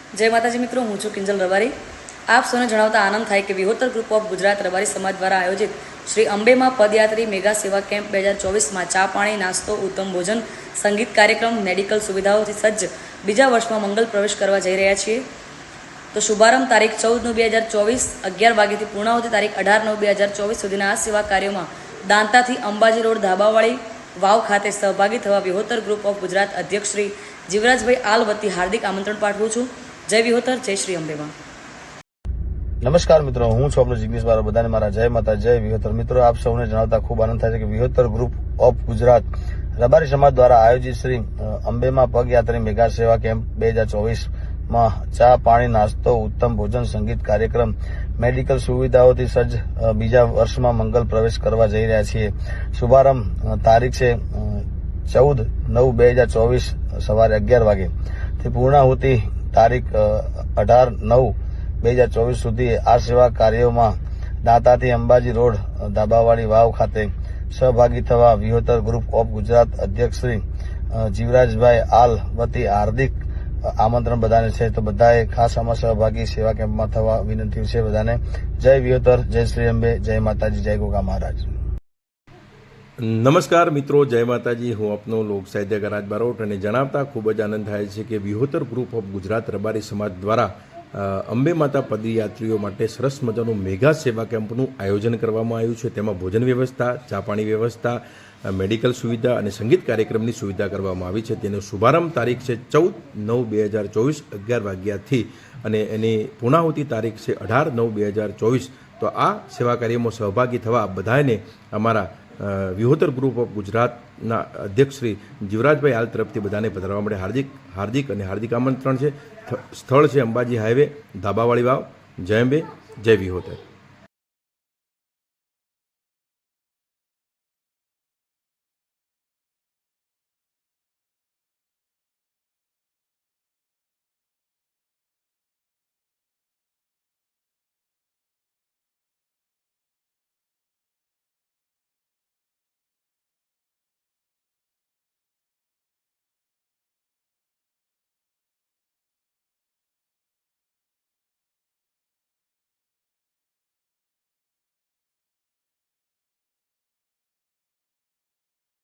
जय माताजी मित्रों, हूँ छूं किंजल रबारी। आप सौने जणावता आनंद थाय कि विहोतर ग्रुप ऑफ गुजरात रबारी समाज द्वारा आयोजित श्री अंबे में पदयात्री मेगा सेवा केम्प 2024 में चा पाणी नास्तो उत्तम भोजन संगीत कार्यक्रम मेडिकल सुविधाओं सज्ज बीजा वर्ष में मंगल प्रवेश करवा जई रह्या छीए। तो शुभारंभ तारीख 14/9/2024 11 वागे पूर्णाहुति तारीख 18/9/2024 सुधीना आ सेवा कार्यों में दांता थी अंबाजी रोड धाबावाड़ी वाव खाते सहभागी थवा विहोतर ग्रुप ऑफ गुजरात अध्यक्ष श्री जीवराजभाई आल वती हार्दिक आमंत्रण पाठवुं छुं। जय विहोतर, जय श्री अंबे मां। नमस्कार मित्रों, हूँ छुं आपनो जिग्नेश बारा। बधाने मारा जय माता जय विहोतर। मित्रों, आप सौने जणावता खूब आनंद थाय छे कि विहोतर ग्रुप ऑफ गुजरात रबारी समाज द्वारा आयोजित श्री अंबेमा पगयात्री मेगा सेवा केम्प 2024 में चा पाणी नास्तो उत्तम भोजन संगीत कार्यक्रम मेडिकल सुविधाओं सज्ज बीजा वर्ष में मंगल प्रवेश करवा जई रह्या छीए। शुभारंभ तारीख है 14/9/2024 सवारे 11 वागे थी पूर्णाहुति तारीख 18/9/2024 सुधी आ सेवा कार्यों में दांताथी अंबाजी रोड धाबावाड़ी वाव खाते सहभागी थवा विहोतर ग्रुप ऑफ गुजरात अध्यक्ष श्री जीवराजभाई आल वती हार्दिक आमंत्रण बधाने छे। तो बधाए खास आमां सहभागी सेवा केम्प में थवा विनंती छे बधाने। जय विहोतर, जय श्री अंबे, जय माताजी, जय गोगा महाराज। नमस्कार मित्रों, जय माताजी। हूँ आपनो लोक साहित्यकार राज बारोट અને જણાવતા ખૂબ જ આનંદ થાય છે કે વિહોતર ગ્રુપ ઓફ ગુજરાત રબારી સમાજ દ્વારા અંબે માતા પદયાત્રીઓ માટે સરસ મજાનું મેગા સેવા કેમ્પનું આયોજન કરવામાં આવ્યું છે। તેમાં ભોજન વ્યવસ્થા, ચા પાણી વ્યવસ્થા, મેડિકલ સુવિધા અને સંગીત કાર્યક્રમની સુવિધા કરવામાં આવી છે। તેનો શુભારંભ તારીખ છે 14/9/2024 11 વાગ્યાથી અને એની પૂર્ણાહુતિ તારીખ છે 18/9/2024। તો આ સેવા કાર્યમાં સહભાગી થવા બધાને અમારા વિહોતર ગ્રુપ ઓફ ગુજરાતના અધ્યક્ષ શ્રી જીવરાજભાઈ આલ તરફથી બધાને પધારવા માટે હાર્દિક આમંત્રણ છે। સ્થળ છે અંબાજી હાઈવે ધાબાવાળી વાવ। જય અંબે, જય વિહોતર।